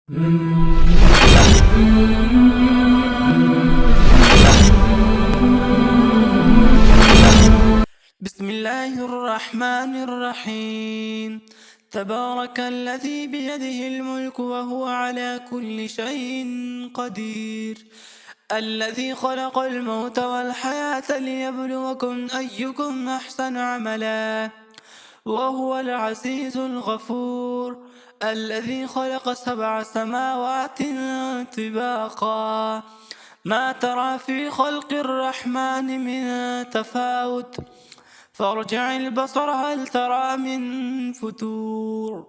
بسم الله الرحمن الرحيم. تبارك الذي بيده الملك وهو على كل شيء قدير، الذي خلق الموت والحياة ليبلوكم أيكم أحسن عملا، وهو العزيز الغفور، الذي خلق 7 سماوات طباقا، ما ترى في خلق الرحمن من تفاوت، فارجع البصر هل ترى من فتور،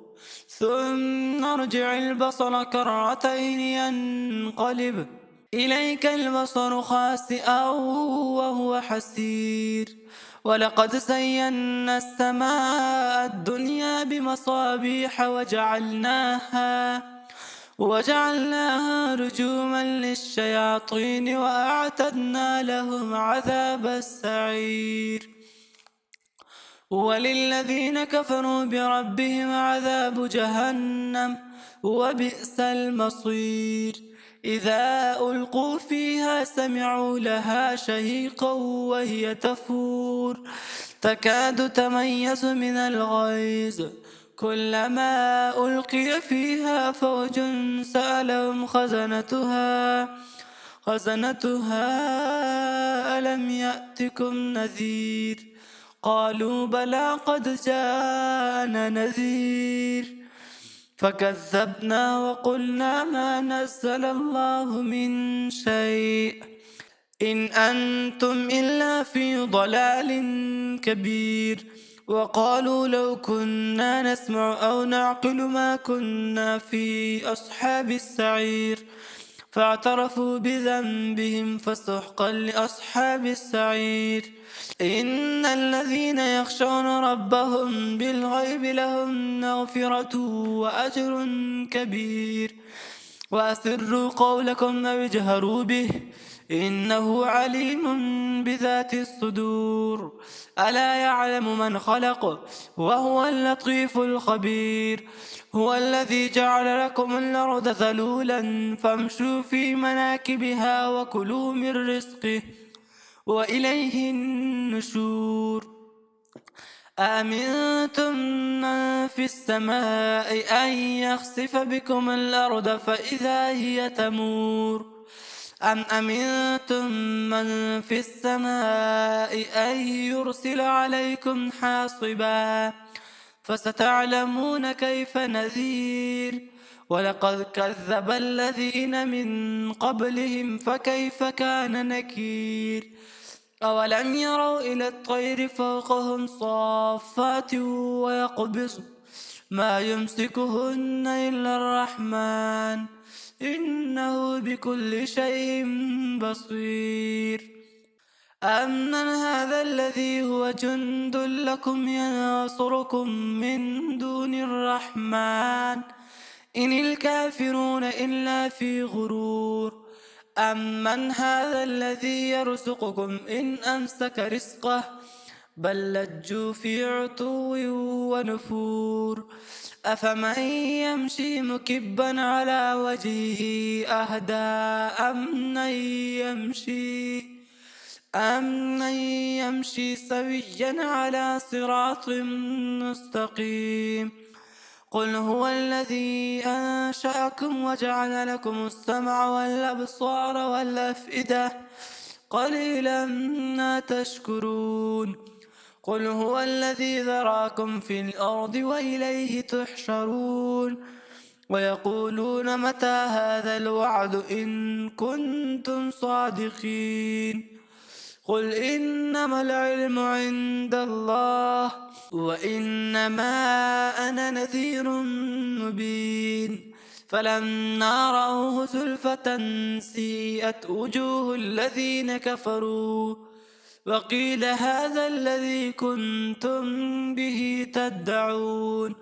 ثم ارجع البصر كرتين ينقلب إليك البصر خاسئا وهو حسير، ولقد زينا السماء الدنيا بمصابيح وجعلناها رجوما للشياطين وأعتدنا لهم عذاب السعير، وللذين كفروا بربهم عذاب جهنم وبئس المصير. إذا ألقوا فيها سمعوا لها شهيقا وهي تفور، تكاد تميز من الغيظ، كلما ألقي فيها فوج سألهم خزنتها ألم يأتكم نذير، قالوا بلى قد جاءنا نذير، فكذبنا وقلنا ما نزل الله من شيء إن أنتم إلا في ضلال كبير، وقالوا لو كنا نسمع أو نعقل ما كنا في أصحاب السعير، فاعترفوا بذنبهم فسحقا لأصحاب السعير. إن الذين يخشون ربهم بالغيب لهم مغفرة وأجر كبير، وأسروا قولكم أو اجهروا به إنه عليم بذات الصدور، ألا يعلم من خلق وهو اللطيف الخبير. هو الذي جعل لكم الأرض ذلولا فامشوا في مناكبها وكلوا من رزقه وإليه النشور. أأمنتم من في السماء أن يخسف بكم الأرض فإذا هي تمور، أم أمنتم من في السماء أن يرسل عليكم حاصبا، فستعلمون كيف نذير. ولقد كذب الذين من قبلهم فكيف كان نكير. أولم يروا إلى الطير فوقهم صافات ويقبضن ما يمسكهن إلا الرحمن إنه بكل شيء بصير. أمن هذا الذي هو جند لكم ينصركم من دون الرحمن إن الكافرون إلا في غرور. أمن هذا الذي يرزقكم إن أمسك رزقه بل لجوا في عتو ونفور. أفمن يمشي مكبا على وجهه أهدى أمن يمشي سويا على صراط مستقيم. قل هو الذي أنشأكم وجعل لكم السمع والأبصار والأفئدة قليلا ما تشكرون. قل هو الذي ذراكم في الأرض وإليه تحشرون. ويقولون متى هذا الوعد إن كنتم صادقين. قل إنما العلم عند الله وإنما أنا نذير مبين. فلما رأوه زلفة سيئت وجوه الذين كفروا وقيل هذا الذي كنتم به تدعون.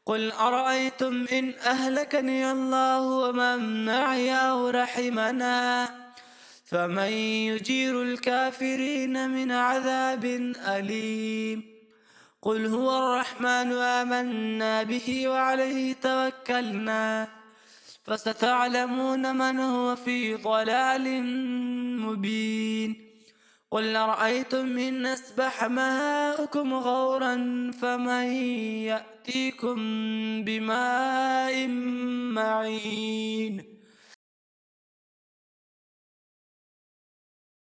قل أرأيتم إن أهلكني الله ومن معي أو رحمنا فمن يجير الكافرين من عذاب أليم. قل هو الرحمن آمنا به وعليه توكلنا فستعلمون من هو في ضلال مبين. قل أرأيتم إن أصبح ماؤكم غورا فمن يأتيكم بماء معين.